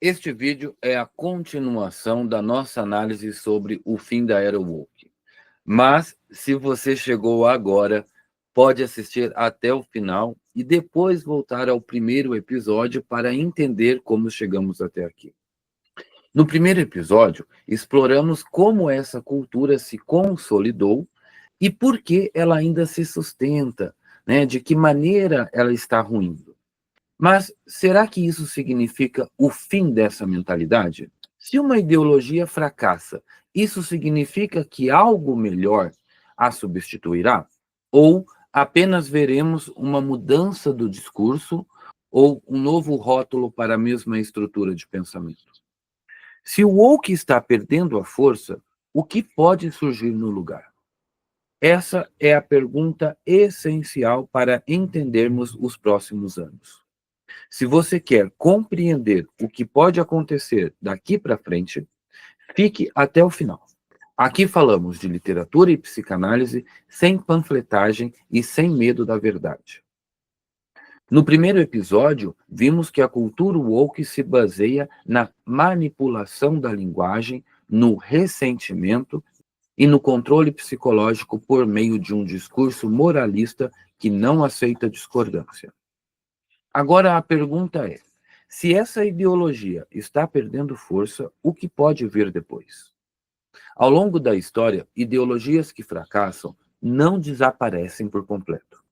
Este vídeo é a continuação da nossa análise sobre o fim da era woke. Mas, se você chegou agora, pode assistir até o final e depois voltar ao primeiro episódio para entender como chegamos até aqui. No primeiro episódio, exploramos como essa cultura se consolidou e por que ela ainda se sustenta, né? De que maneira ela está ruindo. Mas será que isso significa o fim dessa mentalidade? Se uma ideologia fracassa, isso significa que algo melhor a substituirá? Ou apenas veremos uma mudança do discurso ou um novo rótulo para a mesma estrutura de pensamento? Se o woke está perdendo a força, o que pode surgir no lugar? Essa é a pergunta essencial para entendermos os próximos anos. Se você quer compreender o que pode acontecer daqui para frente, fique até o final. Aqui falamos de literatura e psicanálise sem panfletagem e sem medo da verdade. No primeiro episódio, vimos que a cultura woke se baseia na manipulação da linguagem, no ressentimento e no controle psicológico por meio de um discurso moralista que não aceita discordância. Agora a pergunta é: se essa ideologia está perdendo força, o que pode vir depois? Ao longo da história, ideologias que fracassam não desaparecem por completo.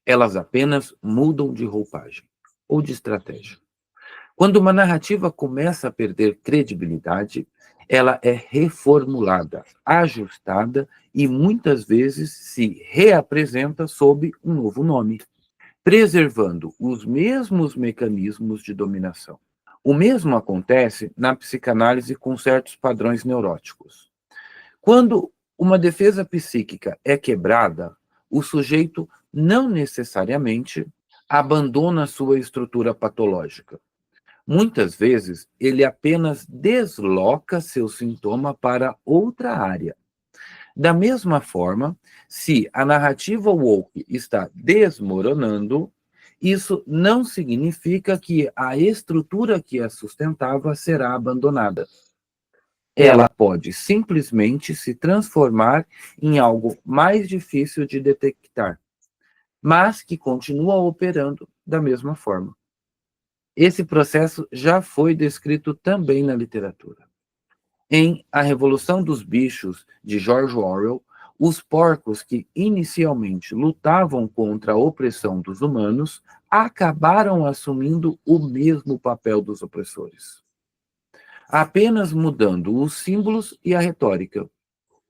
Elas apenas mudam de roupagem ou de estratégia. Quando uma narrativa começa a perder credibilidade, ela é reformulada, ajustada e muitas vezes se reapresenta sob um novo nome, preservando os mesmos mecanismos de dominação. O mesmo acontece na psicanálise com certos padrões neuróticos. Quando uma defesa psíquica é quebrada, o sujeito não necessariamente abandona sua estrutura patológica. Muitas vezes, ele apenas desloca seu sintoma para outra área. Da mesma forma, se a narrativa woke está desmoronando, isso não significa que a estrutura que a sustentava será abandonada. Ela pode simplesmente se transformar em algo mais difícil de detectar, mas que continua operando da mesma forma. Esse processo já foi descrito também na literatura. Em A Revolução dos Bichos, de George Orwell, os porcos que inicialmente lutavam contra a opressão dos humanos acabaram assumindo o mesmo papel dos opressores, apenas mudando os símbolos e a retórica.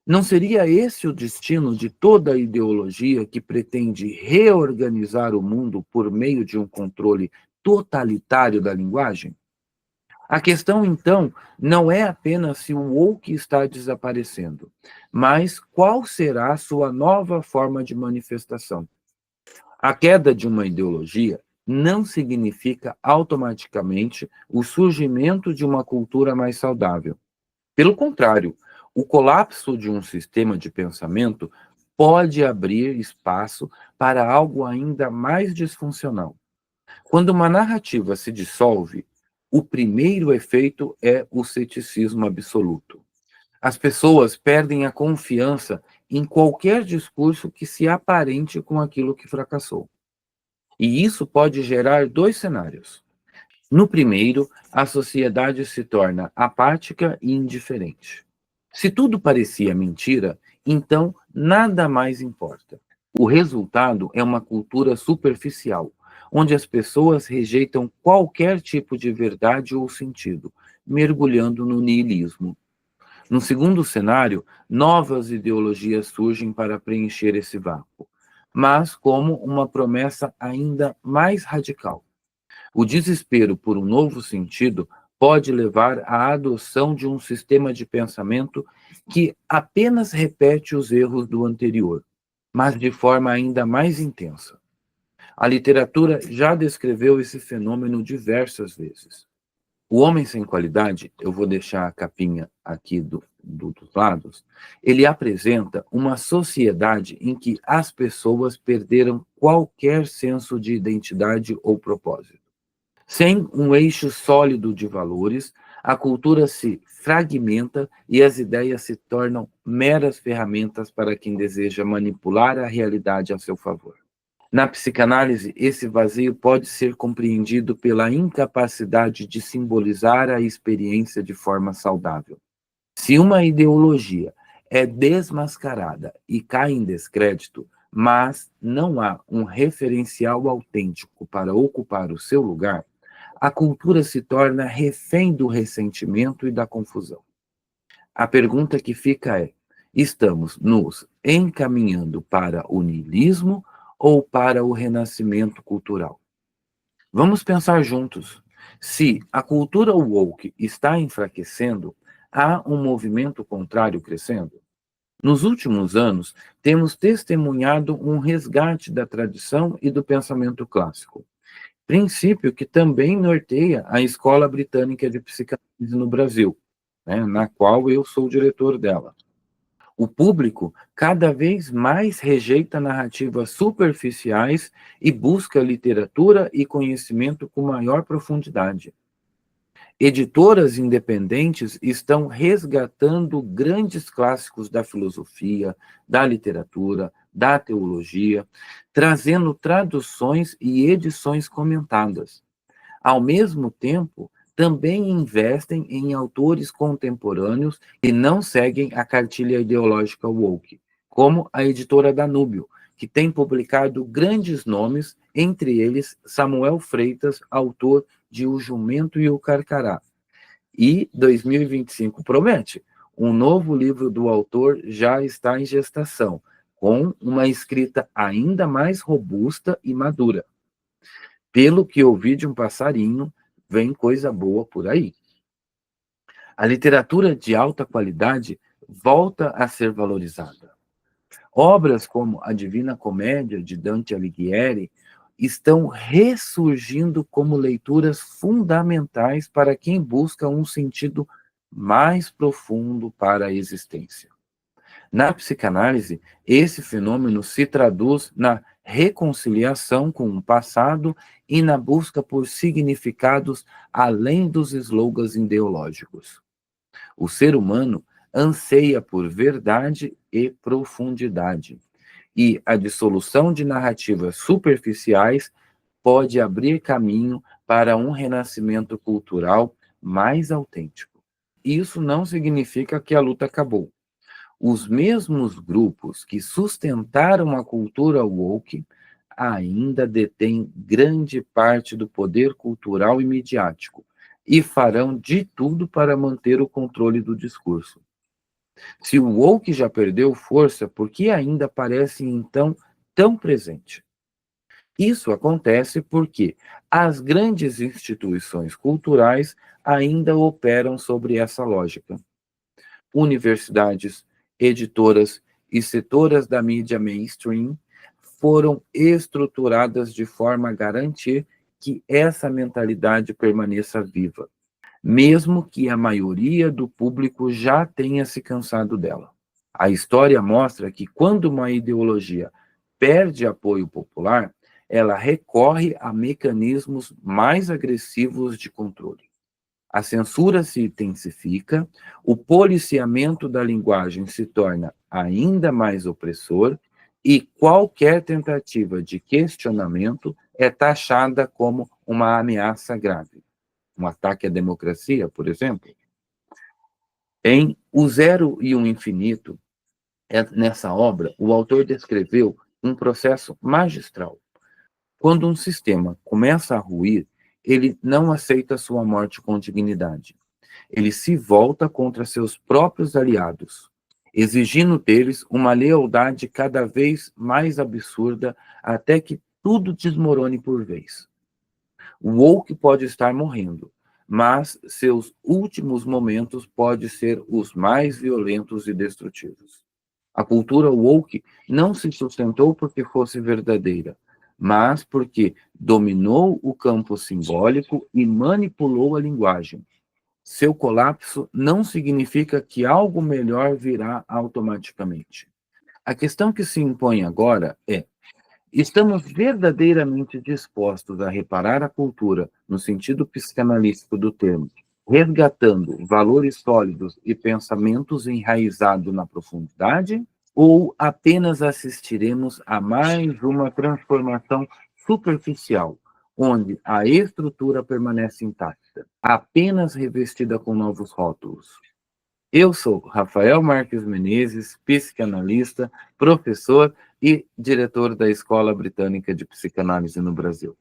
Não seria esse o destino de toda ideologia que pretende reorganizar o mundo por meio de um controle totalitário da linguagem? A questão, então, não é apenas se o woke está desaparecendo, mas qual será a sua nova forma de manifestação. A queda de uma ideologia não significa automaticamente o surgimento de uma cultura mais saudável. Pelo contrário, o colapso de um sistema de pensamento pode abrir espaço para algo ainda mais disfuncional. Quando uma narrativa se dissolve, o primeiro efeito é o ceticismo absoluto. As pessoas perdem a confiança em qualquer discurso que se aparente com aquilo que fracassou. E isso pode gerar dois cenários. No primeiro, a sociedade se torna apática e indiferente. Se tudo parecia mentira, então nada mais importa. O resultado é uma cultura superficial, onde as pessoas rejeitam qualquer tipo de verdade ou sentido, mergulhando no niilismo. No segundo cenário, novas ideologias surgem para preencher esse vácuo, mas como uma promessa ainda mais radical. O desespero por um novo sentido pode levar à adoção de um sistema de pensamento que apenas repete os erros do anterior, mas de forma ainda mais intensa. A literatura já descreveu esse fenômeno diversas vezes. O Homem Sem Qualidade, eu vou deixar a capinha aqui dos lados, ele apresenta uma sociedade em que as pessoas perderam qualquer senso de identidade ou propósito. Sem um eixo sólido de valores, a cultura se fragmenta e as ideias se tornam meras ferramentas para quem deseja manipular a realidade a seu favor. Na psicanálise, esse vazio pode ser compreendido pela incapacidade de simbolizar a experiência de forma saudável. Se uma ideologia é desmascarada e cai em descrédito, mas não há um referencial autêntico para ocupar o seu lugar, a cultura se torna refém do ressentimento e da confusão. A pergunta que fica é: estamos nos encaminhando para o niilismo ou para o renascimento cultural? Vamos pensar juntos. Se a cultura woke está enfraquecendo, há um movimento contrário crescendo? Nos últimos anos, temos testemunhado um resgate da tradição e do pensamento clássico, princípio que também norteia a Escola Britânica de Psicanálise no Brasil, né, na qual eu sou diretor dela. O público cada vez mais rejeita narrativas superficiais e busca literatura e conhecimento com maior profundidade. Editoras independentes estão resgatando grandes clássicos da filosofia, da literatura, da teologia, trazendo traduções e edições comentadas. Ao mesmo tempo, também investem em autores contemporâneos que não seguem a cartilha ideológica woke, como a editora Danúbio, que tem publicado grandes nomes, entre eles Samuel Freitas, autor de O Jumento e o Carcará. E 2025 promete. Um novo livro do autor já está em gestação, com uma escrita ainda mais robusta e madura. Pelo que ouvi de um passarinho, vem coisa boa por aí. A literatura de alta qualidade volta a ser valorizada. Obras como A Divina Comédia, de Dante Alighieri, estão ressurgindo como leituras fundamentais para quem busca um sentido mais profundo para a existência. Na psicanálise, esse fenômeno se traduz na reconciliação com o passado e na busca por significados além dos slogans ideológicos. O ser humano anseia por verdade e profundidade, e a dissolução de narrativas superficiais pode abrir caminho para um renascimento cultural mais autêntico. Isso não significa que a luta acabou. Os mesmos grupos que sustentaram a cultura woke ainda detêm grande parte do poder cultural e midiático e farão de tudo para manter o controle do discurso. Se o woke já perdeu força, por que ainda parece então tão presente? Isso acontece porque as grandes instituições culturais ainda operam sobre essa lógica. Universidades, editoras e setoras da mídia mainstream foram estruturadas de forma a garantir que essa mentalidade permaneça viva, mesmo que a maioria do público já tenha se cansado dela. A história mostra que quando uma ideologia perde apoio popular, ela recorre a mecanismos mais agressivos de controle. A censura se intensifica, o policiamento da linguagem se torna ainda mais opressor e qualquer tentativa de questionamento é taxada como uma ameaça grave. Um ataque à democracia, por exemplo. Em O Zero e o Infinito, nessa obra, o autor descreveu um processo magistral. Quando um sistema começa a ruir, ele não aceita sua morte com dignidade. Ele se volta contra seus próprios aliados, exigindo deles uma lealdade cada vez mais absurda até que tudo desmorone por vez. O woke pode estar morrendo, mas seus últimos momentos podem ser os mais violentos e destrutivos. A cultura woke não se sustentou porque fosse verdadeira, mas porque dominou o campo simbólico e manipulou a linguagem. Seu colapso não significa que algo melhor virá automaticamente. A questão que se impõe agora é: Estamos verdadeiramente dispostos a reparar a cultura, no sentido psicanalítico do termo, resgatando valores sólidos e pensamentos enraizados na profundidade? Ou apenas assistiremos a mais uma transformação superficial, onde a estrutura permanece intacta, apenas revestida com novos rótulos? Eu sou Rafael Marques Menezes, psicanalista, professor e diretor da Escola Britânica de Psicanálise no Brasil.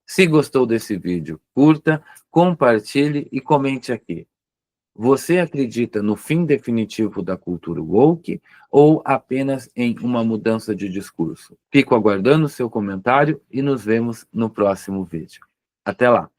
Se gostou desse vídeo, curta, compartilhe e comente aqui. Você acredita no fim definitivo da cultura woke ou apenas em uma mudança de discurso? Fico aguardando o seu comentário e nos vemos no próximo vídeo. Até lá!